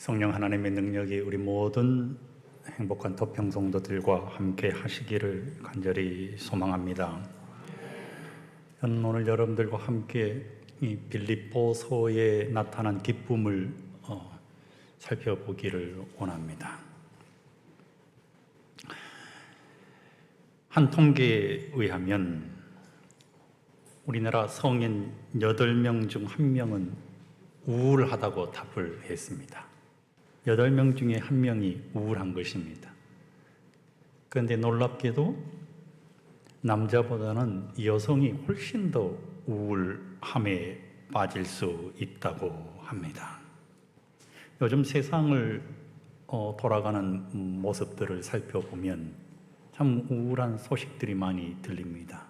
성령 하나님의 능력이 우리 모든 행복한 토평 성도들과 함께 하시기를 간절히 소망합니다. 저는 오늘 여러분들과 함께 이 빌립보서에 나타난 기쁨을 살펴보기를 원합니다. 한 통계에 의하면 우리나라 성인 8명 중 1명은 우울하다고 답을 했습니다. 8명 중에 1명이 우울한 것입니다. 그런데 놀랍게도 남자보다는 여성이 훨씬 더 우울함에 빠질 수 있다고 합니다. 요즘 세상을 돌아가는 모습들을 살펴보면 참 우울한 소식들이 많이 들립니다.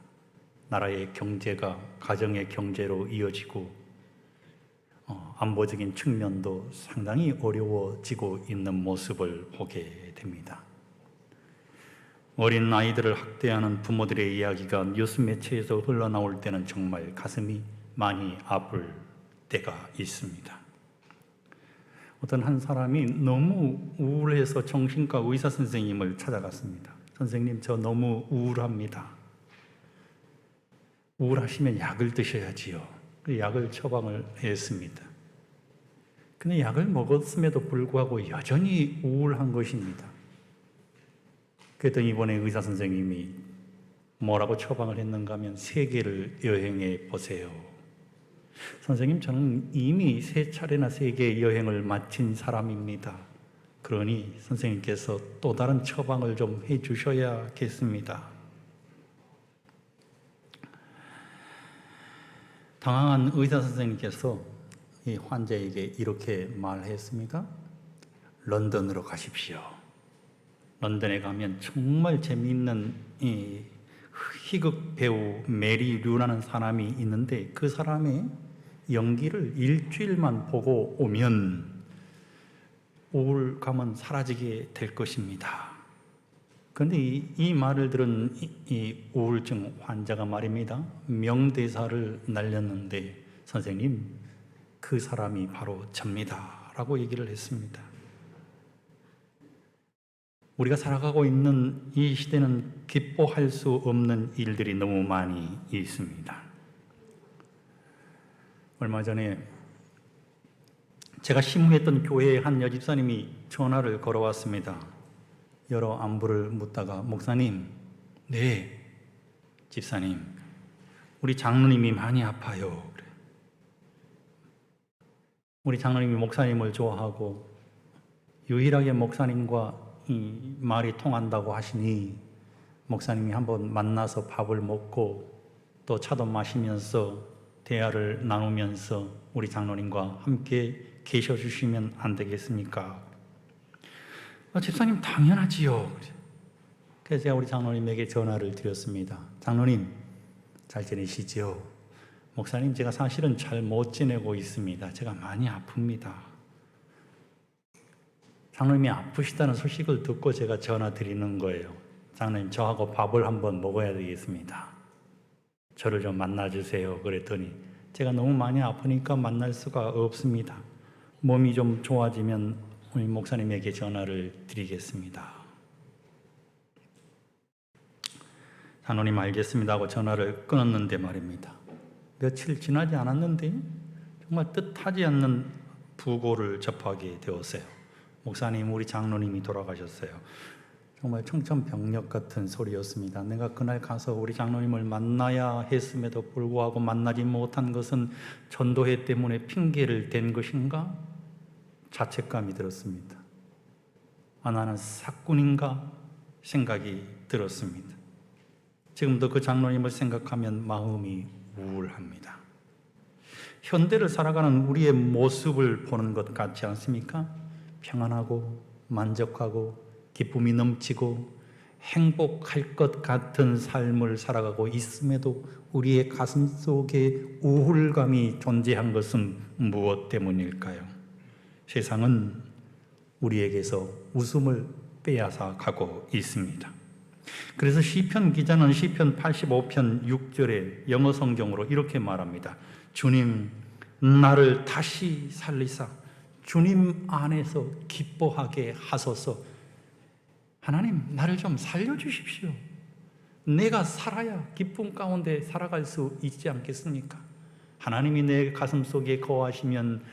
나라의 경제가 가정의 경제로 이어지고 안보적인 측면도 상당히 어려워지고 있는 모습을 보게 됩니다. 어린 아이들을 학대하는 부모들의 이야기가 뉴스 매체에서 흘러나올 때는 정말 가슴이 많이 아플 때가 있습니다. 어떤 한 사람이 너무 우울해서 정신과 의사 선생님을 찾아갔습니다. 선생님, 저 너무 우울합니다. 우울하시면 약을 드셔야지요. 약을 처방을 했습니다. 근데 약을 먹었음에도 불구하고 여전히 우울한 것입니다. 그랬더니 이번에 의사 선생님이 뭐라고 처방을 했는가 하면 세계를 여행해 보세요. 선생님, 저는 이미 3차례나 세계 여행을 마친 사람입니다. 그러니 선생님께서 또 다른 처방을 좀 해 주셔야겠습니다. 당황한 의사 선생님께서 이 환자에게 이렇게 말했습니다. 런던으로 가십시오. 런던에 가면 정말 재미있는 이 희극 배우 메리 류라는 사람이 있는데 그 사람의 연기를 일주일만 보고 오면 우울감은 사라지게 될 것입니다. 그런데 이 말을 들은 이 우울증 환자가 말입니다. 명대사를 날렸는데 선생님, 그 사람이 바로 접니다 라고 얘기를 했습니다. 우리가 살아가고 있는 이 시대는 기뻐할 수 없는 일들이 너무 많이 있습니다. 얼마 전에 제가 심우했던 교회의 한 여집사님이 전화를 걸어왔습니다. 여러 안부를 묻다가 목사님, 네, 집사님, 우리 장로님이 많이 아파요. 우리 장로님이 목사님을 좋아하고 유일하게 목사님과 이 말이 통한다고 하시니 목사님이 한번 만나서 밥을 먹고 또 차도 마시면서 대화를 나누면서 우리 장로님과 함께 계셔 주시면 안 되겠습니까? 집사님, 당연하지요. 그래서 제가 우리 장로님에게 전화를 드렸습니다. 장로님, 잘 지내시지요? 목사님, 제가 사실은 잘 못 지내고 있습니다. 제가 많이 아픕니다. 장로님이 아프시다는 소식을 듣고 제가 전화 드리는 거예요. 장로님, 저하고 밥을 한번 먹어야 되겠습니다. 저를 좀 만나주세요. 그랬더니 제가 너무 많이 아프니까 만날 수가 없습니다. 몸이 좀 좋아지면 우리 목사님에게 전화를 드리겠습니다. 장로님, 알겠습니다 하고 전화를 끊었는데 말입니다. 며칠 지나지 않았는데 정말 뜻하지 않는 부고를 접하게 되었어요. 목사님, 우리 장로님이 돌아가셨어요. 정말 청천벽력 같은 소리였습니다. 내가 그날 가서 우리 장로님을 만나야 했음에도 불구하고 만나지 못한 것은 전도회 때문에 핑계를 댄 것인가? 자책감이 들었습니다. 나는 사꾼인가? 생각이 들었습니다. 지금도 그 장로님을 생각하면 마음이 우울합니다. 현대를 살아가는 우리의 모습을 보는 것 같지 않습니까? 평안하고 만족하고 기쁨이 넘치고 행복할 것 같은 삶을 살아가고 있음에도 우리의 가슴 속에 우울감이 존재한 것은 무엇 때문일까요? 세상은 우리에게서 웃음을 빼앗아 가고 있습니다. 그래서 시편 기자는 시편 85편 6절에 영어 성경으로 이렇게 말합니다. 주님, 나를 다시 살리사 주님 안에서 기뻐하게 하소서. 하나님, 나를 좀 살려주십시오. 내가 살아야 기쁨 가운데 살아갈 수 있지 않겠습니까? 하나님이 내 가슴 속에 거하시면,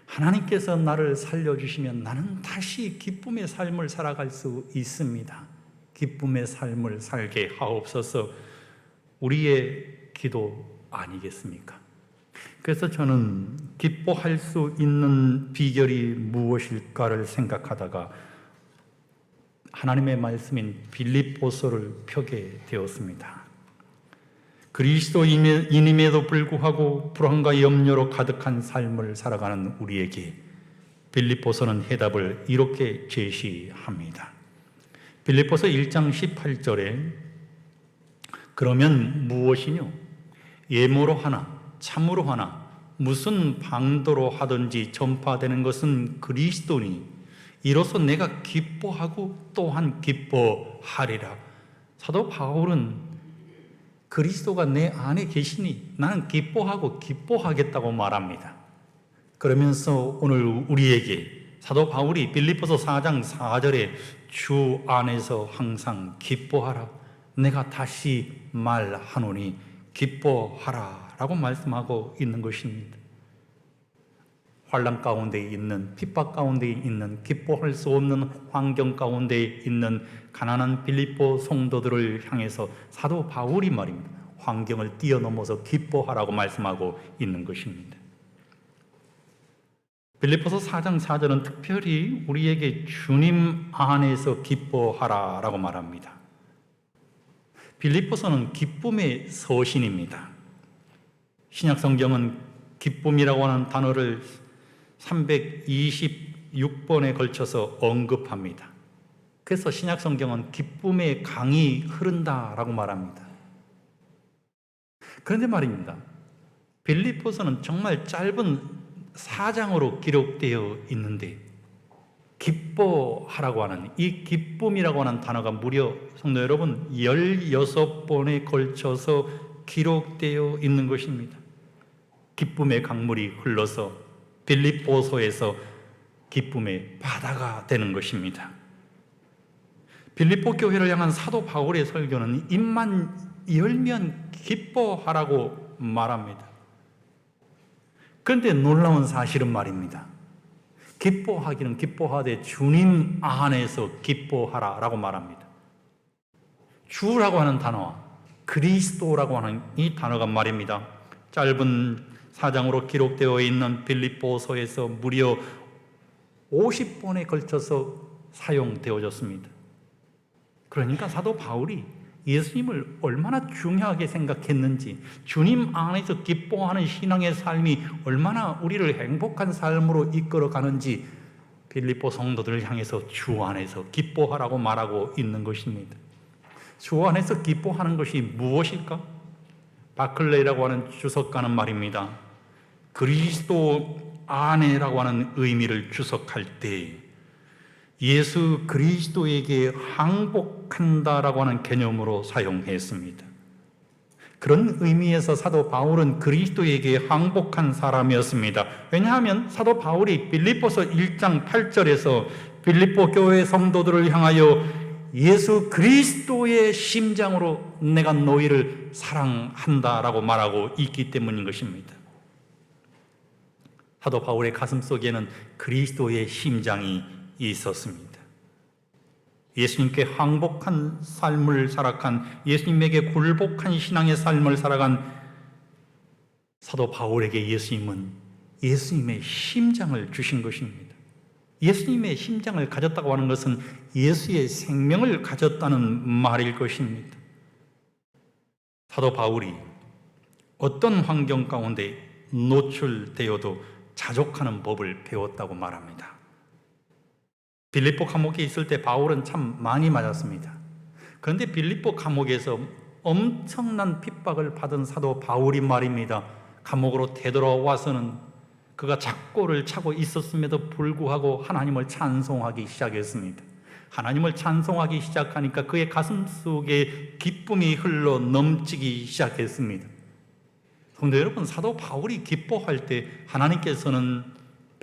하나님께서 나를 살려주시면 나는 다시 기쁨의 삶을 살아갈 수 있습니다. 기쁨의 삶을 살게 하옵소서. 우리의 기도 아니겠습니까? 그래서 저는 기뻐할 수 있는 비결이 무엇일까를 생각하다가 하나님의 말씀인 빌립보서를 펴게 되었습니다. 그리스도인임에도 불구하고 불안과 염려로 가득한 삶을 살아가는 우리에게 빌립보서는 해답을 이렇게 제시합니다. 빌립보서 1장 18절에 그러면 무엇이뇨? 예모로 하나 참으로 하나 무슨 방도로 하든지 전파되는 것은 그리스도니 이로써 내가 기뻐하고 또한 기뻐하리라. 사도 바울은 그리스도가 내 안에 계시니 나는 기뻐하고 기뻐하겠다고 말합니다. 그러면서 오늘 우리에게 사도 바울이 빌립보서 4장 4절에 주 안에서 항상 기뻐하라. 내가 다시 말하노니 기뻐하라 라고 말씀하고 있는 것입니다. 환난 가운데 있는, 핍박 가운데 있는, 기뻐할 수 없는 환경 가운데 있는 가난한 빌립보 성도들을 향해서 사도 바울이 말입니다. 환경을 뛰어넘어서 기뻐하라고 말씀하고 있는 것입니다. 빌립보서 4장 4절은 특별히 우리에게 주님 안에서 기뻐하라 라고 말합니다. 빌립보서는 기쁨의 서신입니다. 신약성경은 기쁨이라고 하는 단어를 326번에 걸쳐서 언급합니다. 그래서 신약성경은 기쁨의 강이 흐른다라고 말합니다. 그런데 말입니다. 빌립보서는 정말 짧은 4장으로 기록되어 있는데 기뻐하라고 하는 이 기쁨이라고 하는 단어가 무려 성도 여러분 16번에 걸쳐서 기록되어 있는 것입니다. 기쁨의 강물이 흘러서 빌립보서에서 기쁨의 바다가 되는 것입니다. 빌립보 교회를 향한 사도 바울의 설교는 입만 열면 기뻐하라고 말합니다. 그런데 놀라운 사실은 말입니다. 기뻐하기는 기뻐하되 주님 안에서 기뻐하라라고 말합니다. 주라고 하는 단어와 그리스도라고 하는 이 단어가 말입니다. 짧은 4장으로 기록되어 있는 빌립보서에서 무려 50번에 걸쳐서 사용되어졌습니다. 그러니까 사도 바울이 예수님을 얼마나 중요하게 생각했는지, 주님 안에서 기뻐하는 신앙의 삶이 얼마나 우리를 행복한 삶으로 이끌어가는지 빌립보 성도들을 향해서 주 안에서 기뻐하라고 말하고 있는 것입니다. 주 안에서 기뻐하는 것이 무엇일까? 바클레이라고 하는 주석가는 말입니다. 그리스도 안에라고 하는 의미를 주석할 때 예수 그리스도에게 항복한다라고 하는 개념으로 사용했습니다. 그런 의미에서 사도 바울은 그리스도에게 항복한 사람이었습니다. 왜냐하면 사도 바울이 빌립보서 1장 8절에서 빌립보 교회 성도들을 향하여 예수 그리스도의 심장으로 내가 너희를 사랑한다라고 말하고 있기 때문인 것입니다. 사도 바울의 가슴 속에는 그리스도의 심장이 있었습니다. 예수님께 항복한 삶을 살아간, 예수님에게 굴복한 신앙의 삶을 살아간 사도 바울에게 예수님은 예수님의 심장을 주신 것입니다. 예수님의 심장을 가졌다고 하는 것은 예수의 생명을 가졌다는 말일 것입니다. 사도 바울이 어떤 환경 가운데 노출되어도 자족하는 법을 배웠다고 말합니다. 빌립보 감옥에 있을 때 바울은 참 많이 맞았습니다. 그런데 빌립보 감옥에서 엄청난 핍박을 받은 사도 바울이 말입니다. 감옥으로 되돌아와서는 그가 작고를 차고 있었음에도 불구하고 하나님을 찬송하기 시작했습니다. 하나님을 찬송하기 시작하니까 그의 가슴 속에 기쁨이 흘러 넘치기 시작했습니다. 성도 여러분, 사도 바울이 기뻐할 때 하나님께서는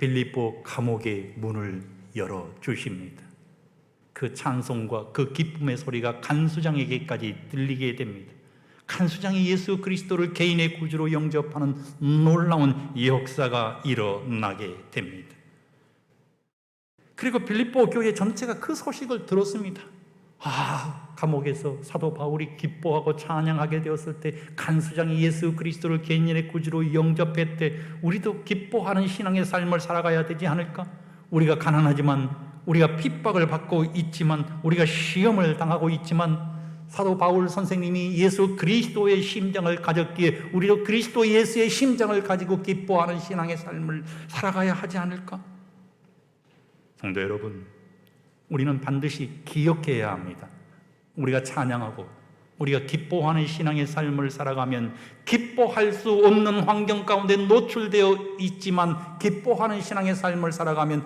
빌립보 감옥의 문을 열어주십니다. 그 찬송과 그 기쁨의 소리가 간수장에게까지 들리게 됩니다. 간수장이 예수 그리스도를 개인의 구주로 영접하는 놀라운 역사가 일어나게 됩니다. 그리고 빌립보 교회 전체가 그 소식을 들었습니다. 감옥에서 사도 바울이 기뻐하고 찬양하게 되었을 때, 간수장이 예수 그리스도를 개인의 구주로 영접했대, 우리도 기뻐하는 신앙의 삶을 살아가야 되지 않을까? 우리가 가난하지만, 우리가 핍박을 받고 있지만, 우리가 시험을 당하고 있지만, 사도 바울 선생님이 예수 그리스도의 심장을 가졌기에 우리도 그리스도 예수의 심장을 가지고 기뻐하는 신앙의 삶을 살아가야 하지 않을까? 성도 여러분, 우리는 반드시 기억해야 합니다. 우리가 찬양하고 우리가 기뻐하는 신앙의 삶을 살아가면, 기뻐할 수 없는 환경 가운데 노출되어 있지만 기뻐하는 신앙의 삶을 살아가면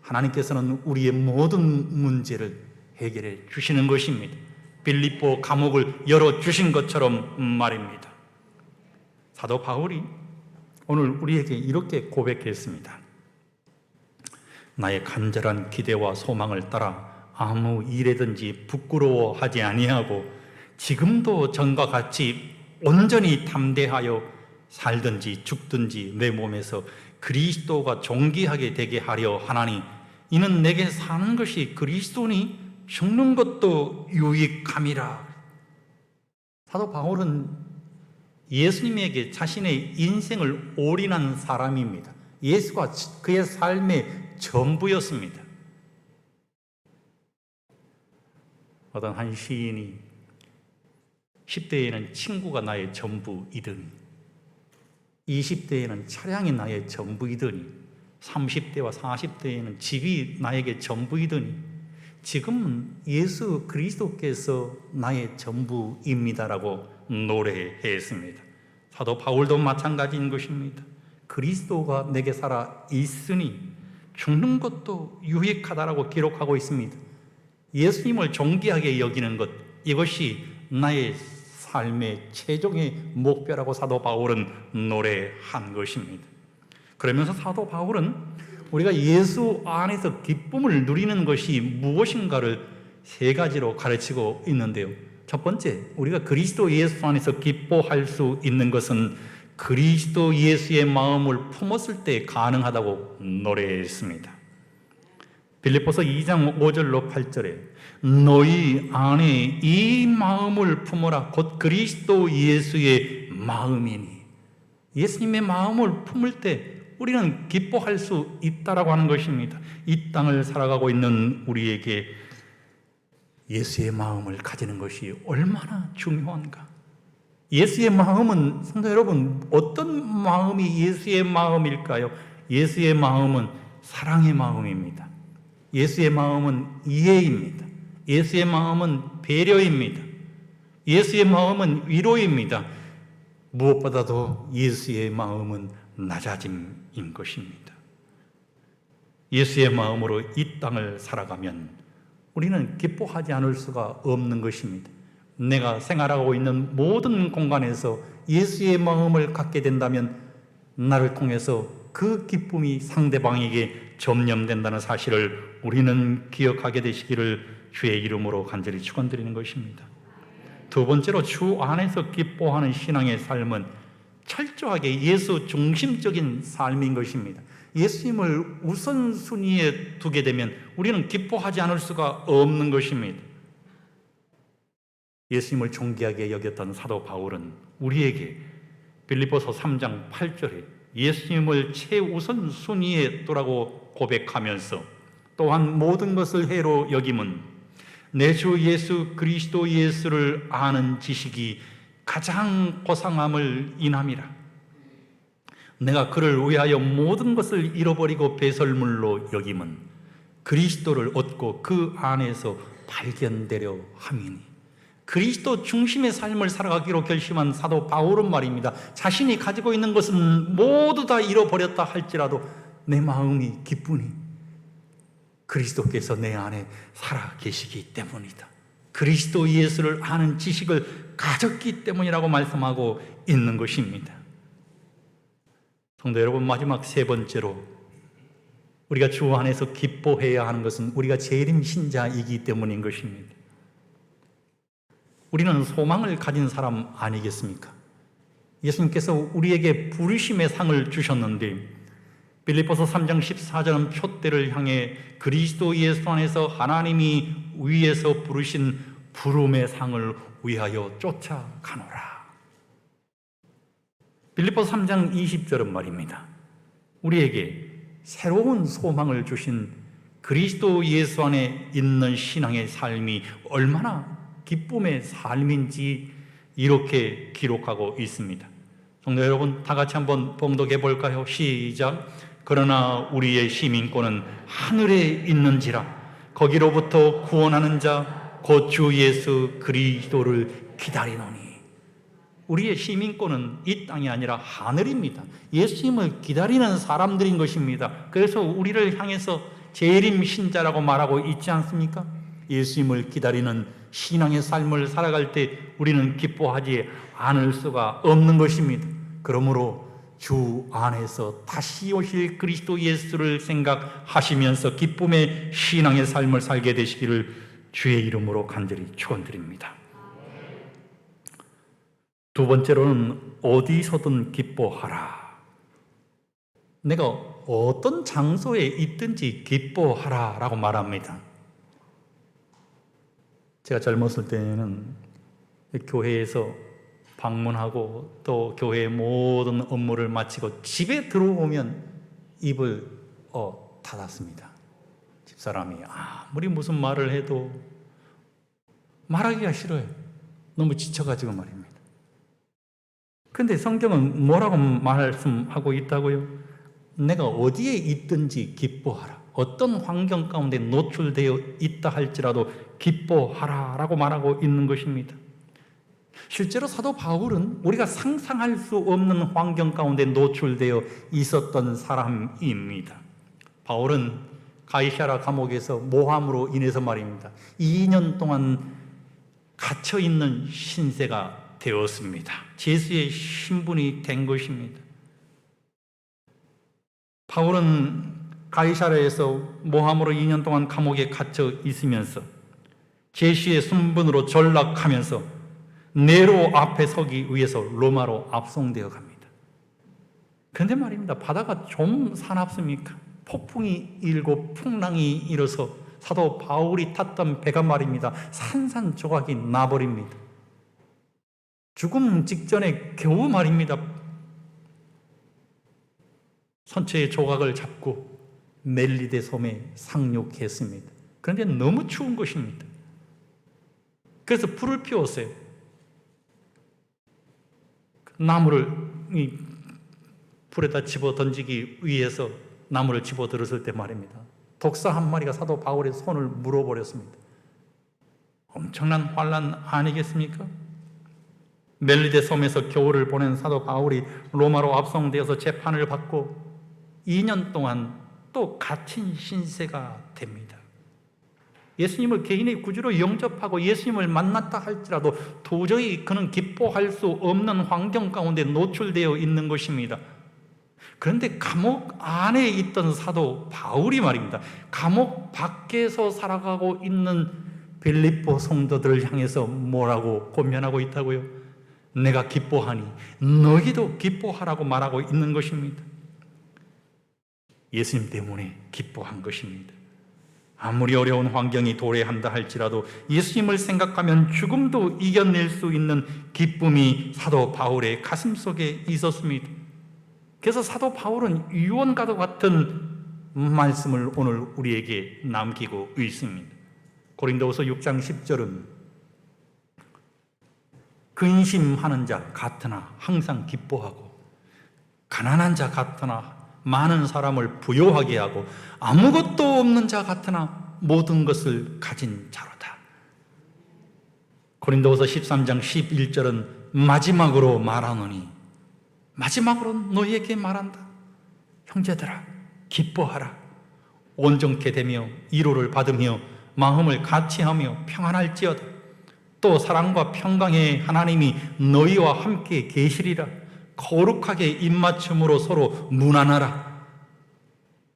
하나님께서는 우리의 모든 문제를 해결해 주시는 것입니다. 빌립보 감옥을 열어주신 것처럼 말입니다. 사도 바울이 오늘 우리에게 이렇게 고백했습니다. 나의 간절한 기대와 소망을 따라 아무 일에든지 부끄러워하지 아니하고 지금도 전과 같이 온전히 담대하여 살든지 죽든지 내 몸에서 그리스도가 존귀하게 되게 하려 하나니, 이는 내게 사는 것이 그리스도니 죽는 것도 유익함이라. 사도 바울은 예수님에게 자신의 인생을 올인한 사람입니다. 예수가 그의 삶의 전부였습니다. 어떤 한 시인이 10대에는 친구가 나의 전부이더니, 20대에는 차량이 나의 전부이더니, 30대와 40대에는 집이 나에게 전부이더니 지금은 예수 그리스도께서 나의 전부입니다라고 노래했습니다. 사도 바울도 마찬가지인 것입니다. 그리스도가 내게 살아 있으니 죽는 것도 유익하다라고 기록하고 있습니다. 예수님을 존귀하게 여기는 것, 이것이 나의 삶의 최종의 목표라고 사도 바울은 노래한 것입니다. 그러면서 사도 바울은 우리가 예수 안에서 기쁨을 누리는 것이 무엇인가를 세 가지로 가르치고 있는데요. 첫 번째, 우리가 그리스도 예수 안에서 기뻐할 수 있는 것은 그리스도 예수의 마음을 품었을 때 가능하다고 노래했습니다. 빌립보서 2장 5절로 8절에 너희 안에 이 마음을 품어라, 곧 그리스도 예수의 마음이니. 예수님의 마음을 품을 때 우리는 기뻐할 수 있다라고 하는 것입니다. 이 땅을 살아가고 있는 우리에게 예수의 마음을 가지는 것이 얼마나 중요한가. 예수의 마음은, 성도 여러분, 어떤 마음이 예수의 마음일까요? 예수의 마음은 사랑의 마음입니다. 예수의 마음은 이해입니다. 예수의 마음은 배려입니다. 예수의 마음은 위로입니다. 무엇보다도 예수의 마음은 낮아짐인 것입니다. 예수의 마음으로 이 땅을 살아가면 우리는 기뻐하지 않을 수가 없는 것입니다. 내가 생활하고 있는 모든 공간에서 예수의 마음을 갖게 된다면 나를 통해서 그 기쁨이 상대방에게 전염된다는 사실을 우리는 기억하게 되시기를 주의 이름으로 간절히 축원드리는 것입니다. 두 번째로, 주 안에서 기뻐하는 신앙의 삶은 철저하게 예수 중심적인 삶인 것입니다. 예수님을 우선순위에 두게 되면 우리는 기뻐하지 않을 수가 없는 것입니다. 예수님을 존귀하게 여겼던 사도 바울은 우리에게 빌립보서 3장 8절에 예수님을 최우선순위에 두라고 고백하면서, 또한 모든 것을 해로 여김은 내 주 예수 그리스도 예수를 아는 지식이 가장 고상함을 인함이라. 내가 그를 위하여 모든 것을 잃어버리고 배설물로 여김은 그리스도를 얻고 그 안에서 발견되려 함이니. 그리스도 중심의 삶을 살아가기로 결심한 사도 바울은 말입니다. 자신이 가지고 있는 것은 모두 다 잃어버렸다 할지라도 내 마음이 기쁘니 그리스도께서 내 안에 살아 계시기 때문이다. 그리스도 예수를 아는 지식을 가졌기 때문이라고 말씀하고 있는 것입니다. 성도 여러분, 마지막 세 번째로 우리가 주 안에서 기뻐해야 하는 것은 우리가 재림 신자이기 때문인 것입니다. 우리는 소망을 가진 사람 아니겠습니까? 예수님께서 우리에게 부르심의 상을 주셨는데 빌립보서 3장 14절은 표대를 향해 그리스도 예수 안에서 하나님이 위에서 부르신 부름의 상을 위하여 쫓아가노라. 빌립보서 3장 20절은 말입니다. 우리에게 새로운 소망을 주신 그리스도 예수 안에 있는 신앙의 삶이 얼마나 기쁨의 삶인지 이렇게 기록하고 있습니다. 성도 여러분, 다 같이 한번 봉독해 볼까요? 시작. 그러나 우리의 시민권은 하늘에 있는지라 거기로부터 구원하는 자 곧 주 예수 그리스도를 기다리노니. 우리의 시민권은 이 땅이 아니라 하늘입니다. 예수님을 기다리는 사람들인 것입니다. 그래서 우리를 향해서 재림 신자라고 말하고 있지 않습니까? 예수님을 기다리는 신앙의 삶을 살아갈 때 우리는 기뻐하지 않을 수가 없는 것입니다. 그러므로 주 안에서 다시 오실 그리스도 예수를 생각하시면서 기쁨의 신앙의 삶을 살게 되시기를 주의 이름으로 간절히 축원드립니다. 두 번째로는 어디서든 기뻐하라. 내가 어떤 장소에 있든지 기뻐하라 라고 말합니다. 제가 젊었을 때는 교회에서 방문하고 또 교회의 모든 업무를 마치고 집에 들어오면 입을 닫았습니다. 집사람이 아무리 무슨 말을 해도 말하기가 싫어요. 너무 지쳐가지고 말입니다. 근데 성경은 뭐라고 말씀하고 있다고요? 내가 어디에 있든지 기뻐하라. 어떤 환경 가운데 노출되어 있다 할지라도 기뻐하라 라고 말하고 있는 것입니다. 실제로 사도 바울은 우리가 상상할 수 없는 환경 가운데 노출되어 있었던 사람입니다. 바울은 가이사랴 감옥에서 모함으로 인해서 말입니다. 2년 동안 갇혀있는 신세가 되었습니다. 죄수의 신분이 된 것입니다. 바울은 가이사랴에서 모함으로 2년 동안 감옥에 갇혀 있으면서 죄수의 신분으로 전락하면서 네로 앞에 서기 위해서 로마로 압송되어 갑니다. 그런데 말입니다. 바다가 좀 사납습니까? 폭풍이 일고 풍랑이 일어서 사도 바울이 탔던 배가 말입니다. 산산조각이 나버립니다. 죽음 직전에 겨우 말입니다. 선체의 조각을 잡고 멜리데 섬에 상륙했습니다. 그런데 너무 추운 것입니다. 그래서 불을 피웠어요. 나무를 이 불에다 집어 던지기 위해서 나무를 집어 들었을 때 말입니다. 독사 한 마리가 사도 바울의 손을 물어버렸습니다. 엄청난 환난 아니겠습니까? 멜리데 섬에서 겨울을 보낸 사도 바울이 로마로 압송되어서 재판을 받고 2년 동안 또 갇힌 신세가 됩니다. 예수님을 개인의 구주로 영접하고 예수님을 만났다 할지라도 도저히 그는 기뻐할 수 없는 환경 가운데 노출되어 있는 것입니다. 그런데 감옥 안에 있던 사도 바울이 말입니다. 감옥 밖에서 살아가고 있는 빌립보 성도들을 향해서 뭐라고 권면하고 있다고요? 내가 기뻐하니 너희도 기뻐하라고 말하고 있는 것입니다. 예수님 때문에 기뻐한 것입니다. 아무리 어려운 환경이 도래한다 할지라도 예수님을 생각하면 죽음도 이겨낼 수 있는 기쁨이 사도 바울의 가슴 속에 있었습니다. 그래서 사도 바울은 유언과도 같은 말씀을 오늘 우리에게 남기고 있습니다. 고린도후서 6장 10절은 근심하는 자 같으나 항상 기뻐하고 가난한 자 같으나 많은 사람을 부요하게 하고 아무것도 없는 자 같으나 모든 것을 가진 자로다. 고린도후서 13장 11절은 마지막으로 말하노니 마지막으로 너희에게 말한다. 형제들아 기뻐하라. 온전케 되며 위로를 받으며 마음을 같이하며 평안할지어다. 또 사랑과 평강의 하나님이 너희와 함께 계시리라. 거룩하게 입맞춤으로 서로 무난하라.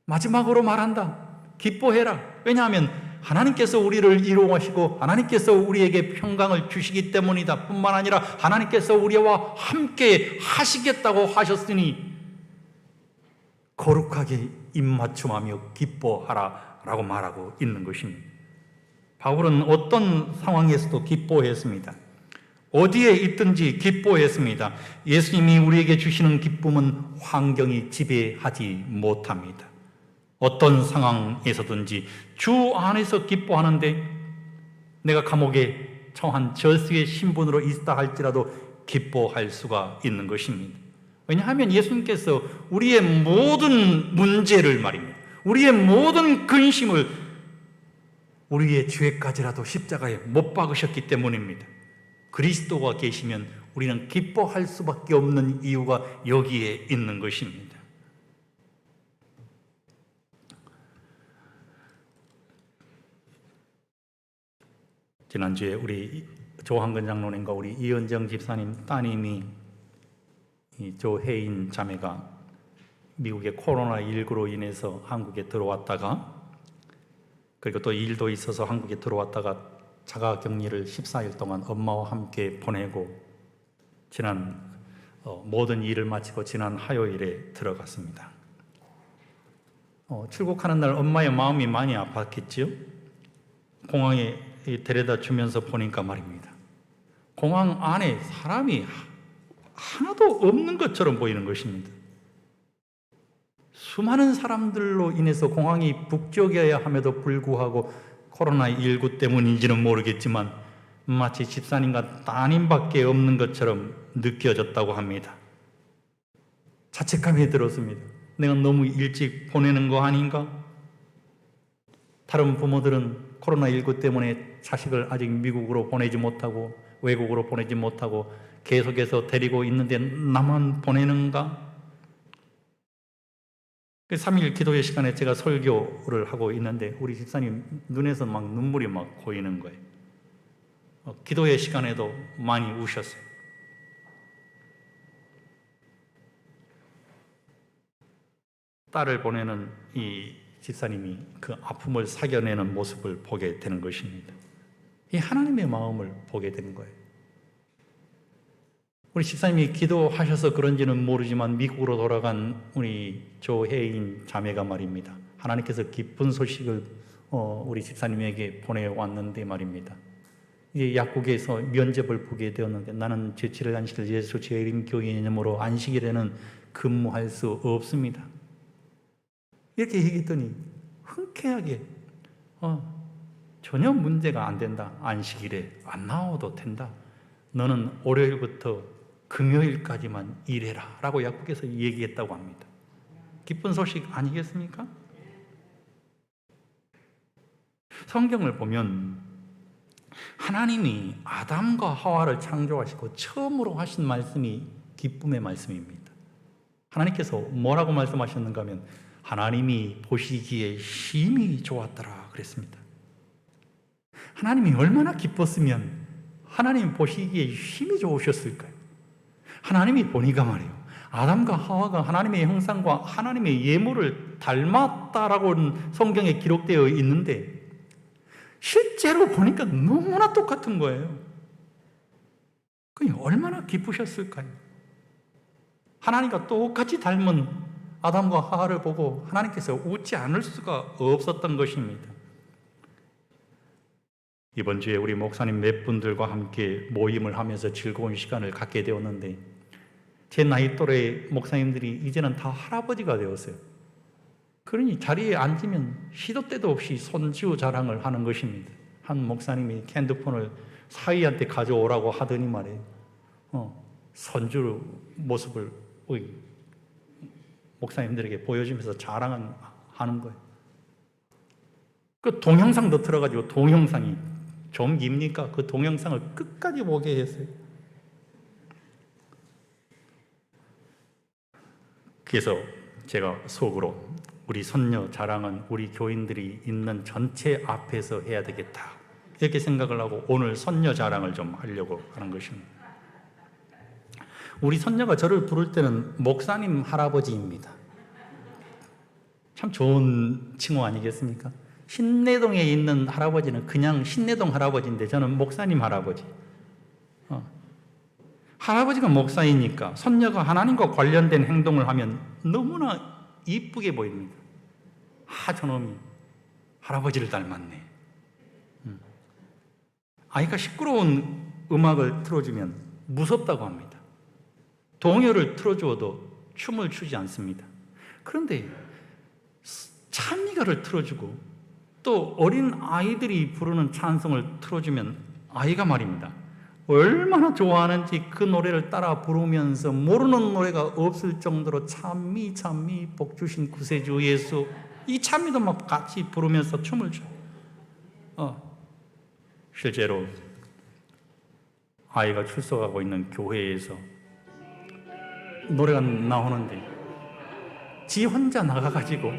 마지막으로 말한다. 기뻐해라. 왜냐하면 하나님께서 우리를 이루어하시고 하나님께서 우리에게 평강을 주시기 때문이다. 뿐만 아니라 하나님께서 우리와 함께 하시겠다고 하셨으니 거룩하게 입맞춤하며 기뻐하라 라고 말하고 있는 것입니다. 바울은 어떤 상황에서도 기뻐했습니다. 어디에 있든지 기뻐했습니다. 예수님이 우리에게 주시는 기쁨은 환경이 지배하지 못합니다. 어떤 상황에서든지 주 안에서 기뻐하는데 내가 감옥에 처한 저수의 신분으로 있다 할지라도 기뻐할 수가 있는 것입니다. 왜냐하면 예수님께서 우리의 모든 문제를 말입니다. 우리의 모든 근심을 우리의 죄까지라도 십자가에 못 박으셨기 때문입니다. 그리스도가 계시면 우리는 기뻐할 수밖에 없는 이유가 여기에 있는 것입니다. 지난주에 우리 조한근 장로님과 우리 이은정 집사님 따님이 조혜인 자매가 미국의 코로나19로 인해서 한국에 들어왔다가 그리고 또 일도 있어서 한국에 들어왔다가 자가격리를 14일 동안 엄마와 함께 보내고 지난 모든 일을 마치고 지난 화요일에 들어갔습니다. 출국하는 날 엄마의 마음이 많이 아팠겠지요? 공항에 데려다 주면서 보니까 말입니다. 공항 안에 사람이 하나도 없는 것처럼 보이는 것입니다. 수많은 사람들로 인해서 공항이 북적여야 함에도 불구하고 코로나19 때문인지는 모르겠지만 마치 집사님과 따님밖에 없는 것처럼 느껴졌다고 합니다. 자책감이 들었습니다. 내가 너무 일찍 보내는 거 아닌가? 다른 부모들은 코로나19 때문에 자식을 아직 미국으로 보내지 못하고 외국으로 보내지 못하고 계속해서 데리고 있는데 나만 보내는가? 3일 기도의 시간에 제가 설교를 하고 있는데 우리 집사님 눈에서 막 눈물이 막 고이는 거예요. 기도의 시간에도 많이 우셨어요. 딸을 보내는 이 집사님이 그 아픔을 사겨내는 모습을 보게 되는 것입니다. 이 하나님의 마음을 보게 되는 거예요. 우리 집사님이 기도하셔서 그런지는 모르지만 미국으로 돌아간 우리 조혜인 자매가 말입니다. 하나님께서 기쁜 소식을 우리 집사님에게 보내왔는데 말입니다. 이제 약국에서 면접을 보게 되었는데 나는 제7일 안식일 예수 재림교회 이름으로 안식일에는 근무할 수 없습니다. 이렇게 얘기했더니 흔쾌하게 전혀 문제가 안 된다. 안식일에 안 나와도 된다. 너는 월요일부터 금요일까지만 일해라 라고 약국에서 얘기했다고 합니다. 기쁜 소식 아니겠습니까? 성경을 보면 하나님이 아담과 하와를 창조하시고 처음으로 하신 말씀이 기쁨의 말씀입니다. 하나님께서 뭐라고 말씀하셨는가 하면 하나님이 보시기에 심히 좋았더라 그랬습니다. 하나님이 얼마나 기뻤으면 하나님 보시기에 심히 좋으셨을까요? 하나님이 보니까 말이에요. 아담과 하와가 하나님의 형상과 하나님의 예물을 닮았다라고 성경에 기록되어 있는데 실제로 보니까 너무나 똑같은 거예요. 그게 얼마나 기쁘셨을까요? 하나님과 똑같이 닮은 아담과 하와를 보고 하나님께서 웃지 않을 수가 없었던 것입니다. 이번 주에 우리 목사님 몇 분들과 함께 모임을 하면서 즐거운 시간을 갖게 되었는데 제 나이 또래 목사님들이 이제는 다 할아버지가 되었어요. 그러니 자리에 앉으면 시도 때도 없이 손주 자랑을 하는 것입니다. 한 목사님이 핸드폰을 사위한테 가져오라고 하더니 말이에요. 손주 모습을 목사님들에게 보여주면서 자랑하는 거예요. 그 동영상도 틀어가지고 동영상이 좀 깁니까? 그 동영상을 끝까지 보게 했어요. 그래서 제가 속으로 우리 손녀 자랑은 우리 교인들이 있는 전체 앞에서 해야 되겠다 이렇게 생각을 하고 오늘 손녀 자랑을 좀 하려고 하는 것입니다. 우리 손녀가 저를 부를 때는 목사님 할아버지입니다. 참 좋은 칭호 아니겠습니까? 신내동에 있는 할아버지는 그냥 신내동 할아버지인데 저는 목사님 할아버지. 할아버지가 목사이니까 손녀가 하나님과 관련된 행동을 하면 너무나 이쁘게 보입니다. 저놈이 할아버지를 닮았네. 아이가 시끄러운 음악을 틀어주면 무섭다고 합니다. 동요를 틀어주어도 춤을 추지 않습니다. 그런데 찬미가를 틀어주고 또 어린 아이들이 부르는 찬송을 틀어주면 아이가 말입니다, 얼마나 좋아하는지 그 노래를 따라 부르면서 모르는 노래가 없을 정도로 찬미 찬미 복 주신 구세주 예수, 이 찬미도 막 같이 부르면서 춤을 춰요. 실제로 아이가 출석하고 있는 교회에서 노래가 나오는데 지 혼자 나가가지고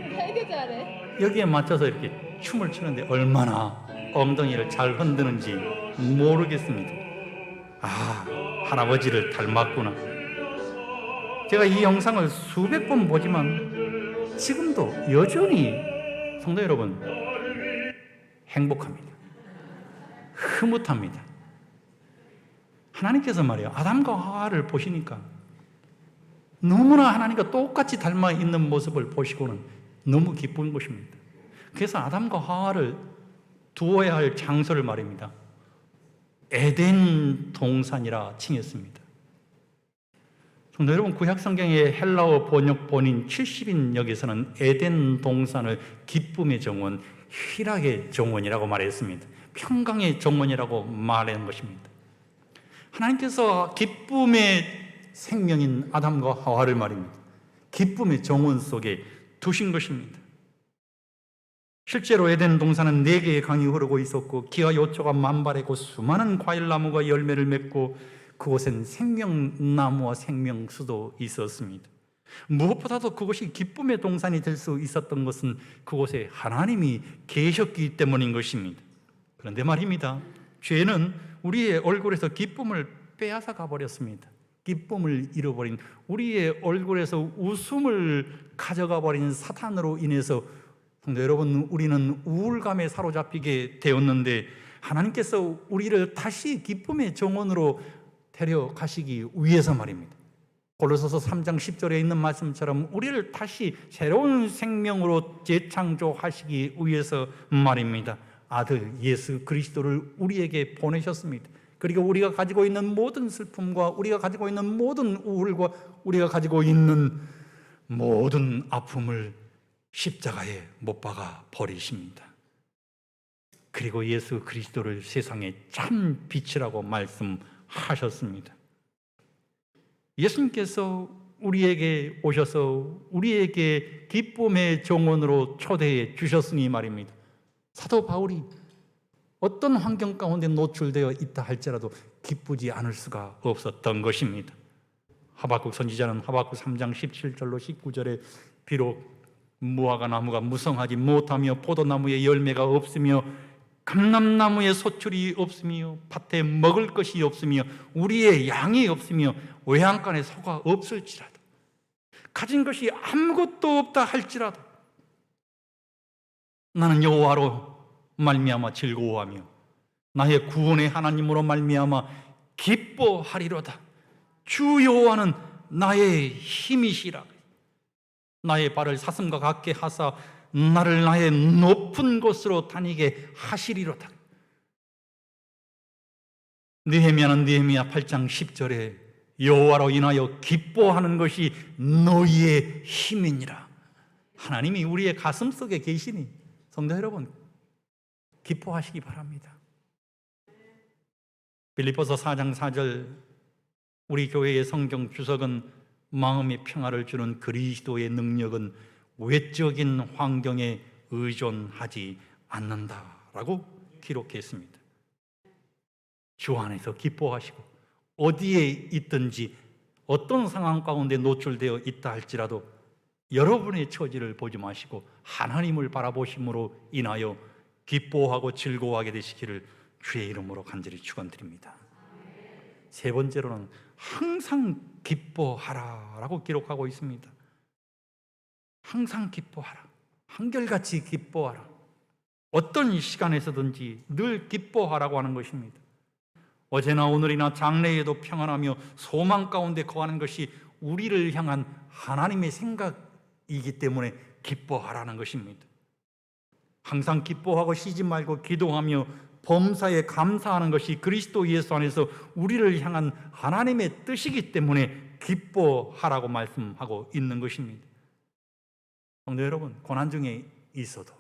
여기에 맞춰서 이렇게 춤을 추는데 얼마나 엉덩이를 잘 흔드는지 모르겠습니다. 할아버지를 닮았구나. 제가 이 영상을 수백 번 보지만 지금도 여전히 성도 여러분 행복합니다. 흐뭇합니다. 하나님께서 말이에요, 아담과 하와를 보시니까 너무나 하나님과 똑같이 닮아 있는 모습을 보시고는 너무 기쁜 것입니다. 그래서 아담과 하와를 두어야 할 장소를 말입니다, 에덴 동산이라 칭했습니다. 성도 여러분, 구약 성경의 헬라어 번역 본인 70인역에서는 에덴 동산을 기쁨의 정원, 희락의 정원이라고 말했습니다. 평강의 정원이라고 말한 것입니다. 하나님께서 기쁨의 생명인 아담과 하와를 말입니다, 기쁨의 정원 속에 두신 것입니다. 실제로 에덴 동산은 4개의 강이 흐르고 있었고 기와 요초가 만발했고 수많은 과일나무가 열매를 맺고 그곳엔 생명나무와 생명수도 있었습니다. 무엇보다도 그곳이 기쁨의 동산이 될 수 있었던 것은 그곳에 하나님이 계셨기 때문인 것입니다. 그런데 말입니다, 죄는 우리의 얼굴에서 기쁨을 빼앗아 가버렸습니다. 기쁨을 잃어버린, 우리의 얼굴에서 웃음을 가져가 버린 사탄으로 인해서 성도 여러분, 우리는 우울감에 사로잡히게 되었는데 하나님께서 우리를 다시 기쁨의 정원으로 데려가시기 위해서 말입니다, 골로새서 3장 10절에 있는 말씀처럼 우리를 다시 새로운 생명으로 재창조하시기 위해서 말입니다, 아들 예수 그리스도를 우리에게 보내셨습니다. 그리고 우리가 가지고 있는 모든 슬픔과 우리가 가지고 있는 모든 우울과 우리가 가지고 있는 모든 아픔을 십자가에 못 박아 버리십니다. 그리고 예수 그리스도를 세상의 참 빛이라고 말씀하셨습니다. 예수님께서 우리에게 오셔서 우리에게 기쁨의 정원으로 초대해 주셨으니 말입니다, 사도 바울이 어떤 환경 가운데 노출되어 있다 할지라도 기쁘지 않을 수가 없었던 것입니다. 하박국 선지자는 하박국 3장 17절로 19절에 비록 무화과 나무가 무성하지 못하며 포도나무에 열매가 없으며 감람나무에 소출이 없으며 밭에 먹을 것이 없으며 우리의 양이 없으며 외양간에 소가 없을지라도 가진 것이 아무것도 없다 할지라도 나는 여호와로 말미암아 즐거워하며 나의 구원의 하나님으로 말미암아 기뻐하리로다. 주 여호와는 나의 힘이시라. 나의 발을 사슴과 같게 하사 나를 나의 높은 곳으로 다니게 하시리로다. 느헤미야는 느헤미야 8장 10절에 여호와로 인하여 기뻐하는 것이 너희의 힘이니라. 하나님이 우리의 가슴 속에 계시니 성도 여러분 기뻐하시기 바랍니다. 빌립보서 4장 4절 우리 교회의 성경 주석은 마음의 평화를 주는 그리스도의 능력은 외적인 환경에 의존하지 않는다라고 기록했습니다. 주 안에서 기뻐하시고 어디에 있든지 어떤 상황 가운데 노출되어 있다 할지라도 여러분의 처지를 보지 마시고 하나님을 바라보심으로 인하여 기뻐하고 즐거워하게 되시기를 주의 이름으로 간절히 축원드립니다. 세 번째로는 항상 기뻐하라라고 기록하고 있습니다. 항상 기뻐하라. 한결같이 기뻐하라. 어떤 시간에서든지 늘 기뻐하라고 하는 것입니다. 어제나 오늘이나 장래에도 평안하며 소망 가운데 거하는 것이 우리를 향한 하나님의 생각이기 때문에 기뻐하라는 것입니다. 항상 기뻐하고 쉬지 말고 기도하며 범사에 감사하는 것이 그리스도 예수 안에서 우리를 향한 하나님의 뜻이기 때문에 기뻐하라고 말씀하고 있는 것입니다. 성도 여러분, 고난 중에 있어도,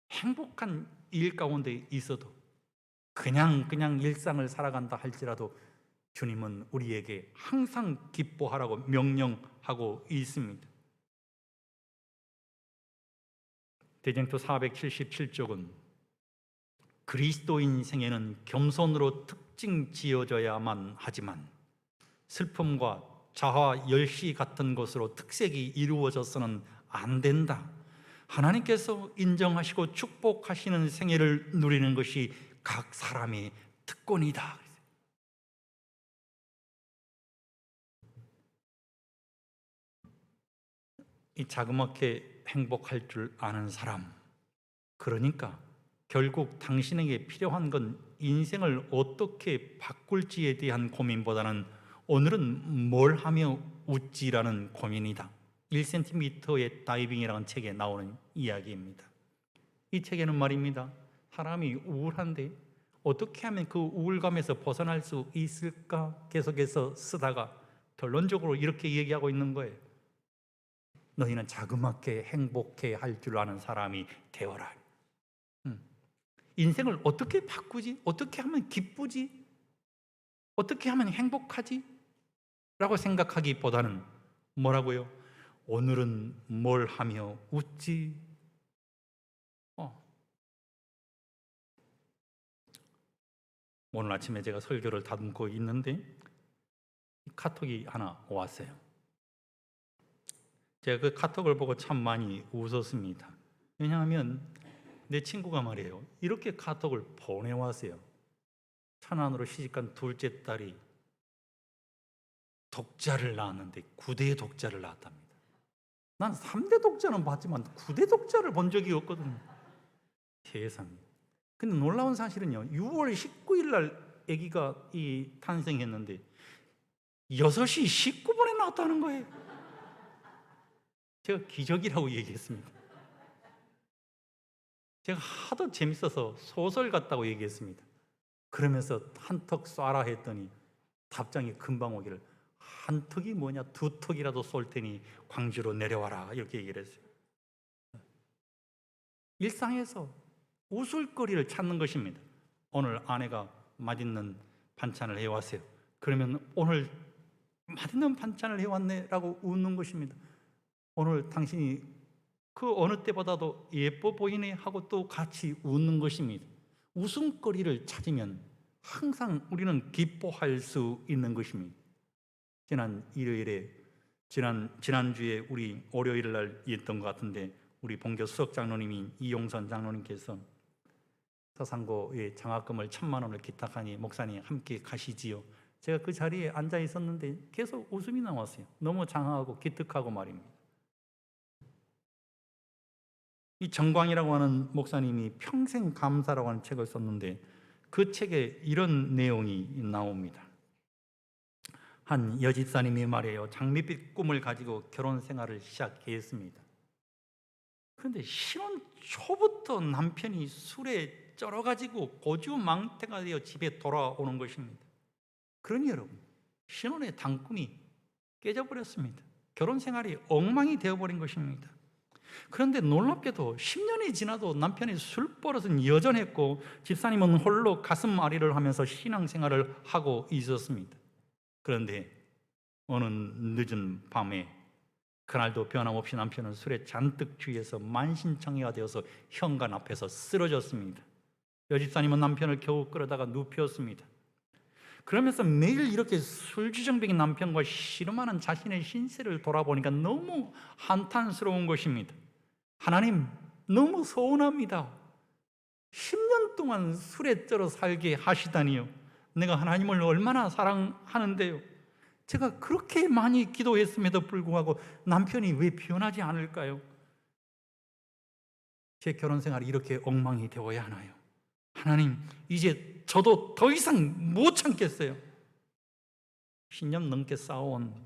행복한 일 가운데 있어도, 그냥 일상을 살아간다 할지라도 주님은 우리에게 항상 기뻐하라고 명령하고 있습니다. 대쟁투 477쪽은 그리스도인 생애는 겸손으로 특징 지어져야만 하지만 슬픔과 자화 열시 같은 것으로 특색이 이루어져서는 안 된다. 하나님께서 인정하시고 축복하시는 생애를 누리는 것이 각 사람의 특권이다. 이 자그맣게 행복할 줄 아는 사람, 그러니까 결국 당신에게 필요한 건 인생을 어떻게 바꿀지에 대한 고민보다는 오늘은 뭘 하며 웃지라는 고민이다. 1cm의 다이빙이라는 책에 나오는 이야기입니다. 이 책에는 말입니다, 사람이 우울한데 어떻게 하면 그 우울감에서 벗어날 수 있을까 계속해서 쓰다가 결론적으로 이렇게 얘기하고 있는 거예요. 너희는 자그맣게 행복해 할 줄 아는 사람이 되어라. 인생을 어떻게 바꾸지? 어떻게 하면 기쁘지? 어떻게 하면 행복하지? 라고 생각하기보다는 뭐라고요? 오늘은 뭘 하며 웃지? 오늘 아침에 제가 설교를 다듬고 있는데 카톡이 하나 왔어요. 제가 그 카톡을 보고 참 많이 웃었습니다. 왜냐하면 내 친구가 말이에요, 이렇게 카톡을 보내왔어요. 천안으로 시집간 둘째 딸이 독자를 낳았는데 9대 독자를 낳았답니다. 난 3대 독자는 봤지만 9대 독자를 본 적이 없거든요. 세상에. 근데 놀라운 사실은요, 6월 19일 날 아기가 탄생했는데 6시 19분에 나왔다는 거예요. 제가 기적이라고 얘기했습니다. 제가 하도 재밌어서 소설 같다고 얘기했습니다. 그러면서 한턱 쏴라 했더니 답장이 금방 오기를, 한 턱이 뭐냐, 2턱이라도 쏠 테니 광주로 내려와라, 이렇게 얘기를 했어요. 일상에서 웃을거리를 찾는 것입니다. 오늘 아내가 맛있는 반찬을 해왔어요. 그러면 오늘 맛있는 반찬을 해왔네 라고 웃는 것입니다. 오늘 당신이 그 어느 때보다도 예뻐 보이네 하고 또 같이 웃는 것입니다. 웃음거리를 찾으면 항상 우리는 기뻐할 수 있는 것입니다. 지난주에 우리 월요일 날 있던 것 같은데 우리 본교 수석 장로님이 이용선 장로님께서 서상고에 장학금을 1,000만 원을 기탁하니 목사님 함께 가시지요. 제가 그 자리에 앉아 있었는데 계속 웃음이 나왔어요. 너무 장하고 기특하고 말입니다. 이 정광이라고 하는 목사님이 평생 감사라고 하는 책을 썼는데 그 책에 이런 내용이 나옵니다. 한 여집사님이 말이에요, 장밋빛 꿈을 가지고 결혼 생활을 시작했습니다. 그런데 신혼 초부터 남편이 술에 쩔어가지고 고주망태가 되어 집에 돌아오는 것입니다. 그러니 여러분, 신혼의 단꿈이 깨져버렸습니다. 결혼 생활이 엉망이 되어버린 것입니다. 그런데 놀랍게도 10년이 지나도 남편의 술버릇은 여전했고 집사님은 홀로 가슴 아리를 하면서 신앙생활을 하고 있었습니다. 그런데 어느 늦은 밤에 그날도 변함없이 남편은 술에 잔뜩 취해서 만신창이가 되어서 현관 앞에서 쓰러졌습니다. 여집사님은 남편을 겨우 끌어다가 눕혔습니다. 그러면서 매일 이렇게 술주정뱅이 남편과 씨름하는 자신의 신세를 돌아보니까 너무 한탄스러운 것입니다. 하나님, 너무 서운합니다. 10년 동안 술에 쩔어 살게 하시다니요. 내가 하나님을 얼마나 사랑하는데요. 제가 그렇게 많이 기도했음에도 불구하고 남편이 왜 변하지 않을까요? 제 결혼 생활이 이렇게 엉망이 되어야 하나요? 하나님, 이제 저도 더 이상 못 참겠어요. 10년 넘게 쌓아온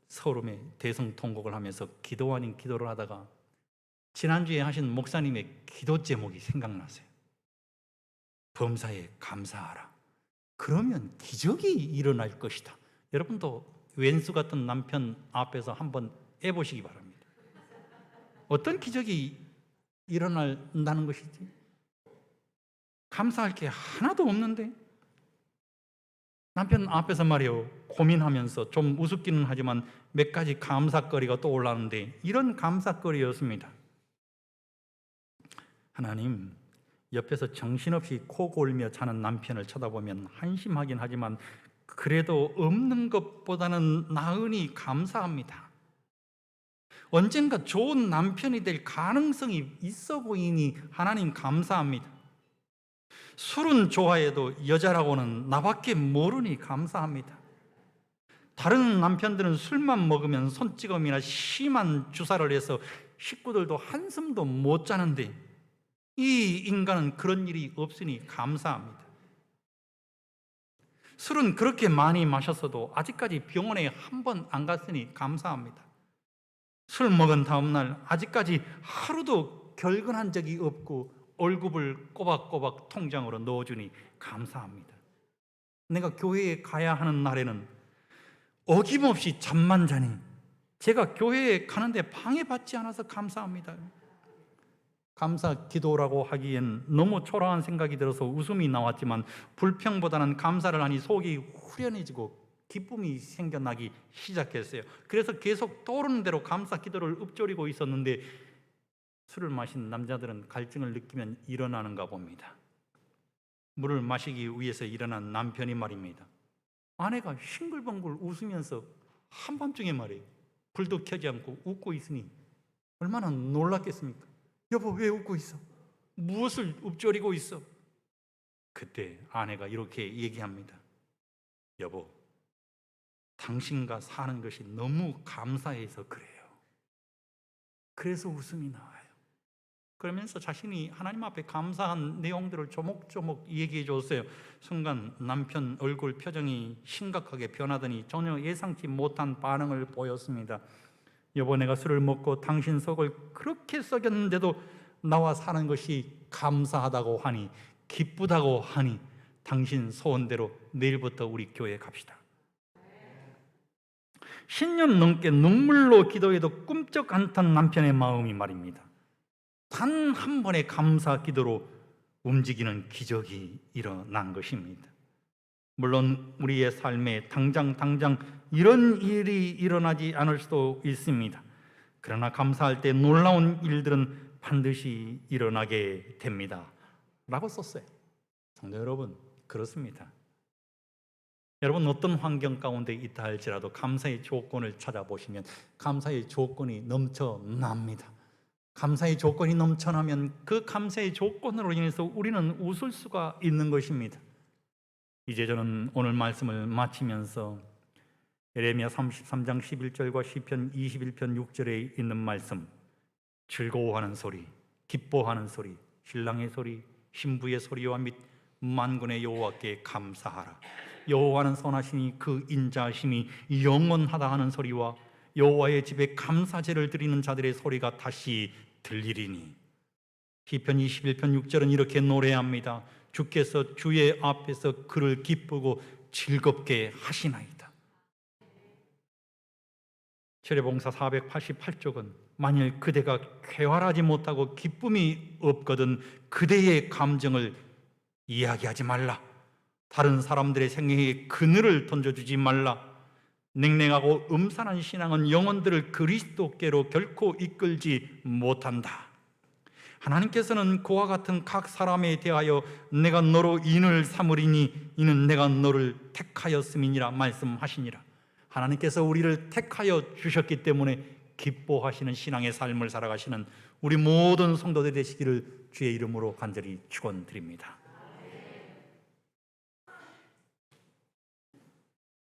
서름에 대성통곡을 하면서 기도 아닌 기도를 하다가 지난주에 하신 목사님의 기도 제목이 생각나세요. 범사에 감사하라. 그러면 기적이 일어날 것이다. 여러분도 왼수 같은 남편 앞에서 한번 해보시기 바랍니다. 어떤 기적이 일어난다는 것이지? 감사할 게 하나도 없는데 남편 앞에서 말이요, 고민하면서 좀 우습기는 하지만 몇 가지 감사거리가 떠올랐는데 이런 감사거리였습니다. 하나님, 옆에서 정신없이 코 골며 자는 남편을 쳐다보면 한심하긴 하지만 그래도 없는 것보다는 나으니 감사합니다. 언젠가 좋은 남편이 될 가능성이 있어 보이니 하나님 감사합니다. 술은 좋아해도 여자라고는 나밖에 모르니 감사합니다. 다른 남편들은 술만 먹으면 손찌검이나 심한 주사를 해서 식구들도 한숨도 못 자는데 이 인간은 그런 일이 없으니 감사합니다. 술은 그렇게 많이 마셨어도 아직까지 병원에 한 번 안 갔으니 감사합니다. 술 먹은 다음날 아직까지 하루도 결근한 적이 없고 월급을 꼬박꼬박 통장으로 넣어주니 감사합니다. 내가 교회에 가야 하는 날에는 어김없이 잠만 자니 제가 교회에 가는데 방해받지 않아서 감사합니다. 감사 기도라고 하기엔 너무 초라한 생각이 들어서 웃음이 나왔지만 불평보다는 감사를 하니 속이 후련해지고 기쁨이 생겨나기 시작했어요. 그래서 계속 떠오르는 대로 감사 기도를 읊조리고 있었는데 술을 마신 남자들은 갈증을 느끼면 일어나는가 봅니다. 물을 마시기 위해서 일어난 남편이 말입니다. 아내가 싱글벙글 웃으면서 한밤중에 말이에요, 불도 켜지 않고 웃고 있으니 얼마나 놀랐겠습니까? 여보, 왜 웃고 있어? 무엇을 읊조리고 있어? 그때 아내가 이렇게 얘기합니다. 여보, 당신과 사는 것이 너무 감사해서 그래요. 그래서 웃음이 나와요. 그러면서 자신이 하나님 앞에 감사한 내용들을 조목조목 얘기해 줬어요. 순간 남편 얼굴 표정이 심각하게 변하더니 전혀 예상치 못한 반응을 보였습니다. 여보, 내가 술을 먹고 당신 속을 그렇게 썩였는데도 나와 사는 것이 감사하다고 하니, 기쁘다고 하니 당신 소원대로 내일부터 우리 교회 갑시다. 10년 넘게 눈물로 기도해도 꿈쩍 않던 남편의 마음이 말입니다, 단 한 번의 감사 기도로 움직이는 기적이 일어난 것입니다. 물론 우리의 삶에 당장 이런 일이 일어나지 않을 수도 있습니다. 그러나 감사할 때 놀라운 일들은 반드시 일어나게 됩니다 라고 썼어요. 성도 여러분, 그렇습니다. 여러분, 어떤 환경 가운데 있다 할지라도 감사의 조건을 찾아보시면 감사의 조건이 넘쳐납니다. 감사의 조건이 넘쳐나면 그 감사의 조건으로 인해서 우리는 웃을 수가 있는 것입니다. 이제 저는 오늘 말씀을 마치면서 예레미야 33장 11절과 시편 21편 6절에 있는 말씀, 즐거워하는 소리, 기뻐하는 소리, 신랑의 소리, 신부의 소리와 및 만군의 여호와께 감사하라. 여호와는 선하시니 그 인자하심이 영원하다 하는 소리와 여호와의 집에 감사제를 드리는 자들의 소리가 다시 들리리니. 시편 21편 6절은 이렇게 노래합니다. 주께서 주의 앞에서 그를 기쁘고 즐겁게 하시나이다. 철야봉사 488쪽은 만일 그대가 쾌활하지 못하고 기쁨이 없거든 그대의 감정을 이야기하지 말라. 다른 사람들의 생애에 그늘을 던져주지 말라. 냉랭하고 음산한 신앙은 영혼들을 그리스도께로 결코 이끌지 못한다. 하나님께서는 그와 같은 각 사람에 대하여 내가 너로 인을 삼으리니 이는 내가 너를 택하였음이니라 말씀하시니라. 하나님께서 우리를 택하여 주셨기 때문에 기뻐하시는 신앙의 삶을 살아가시는 우리 모든 성도들 되시기를 주의 이름으로 간절히 축원드립니다.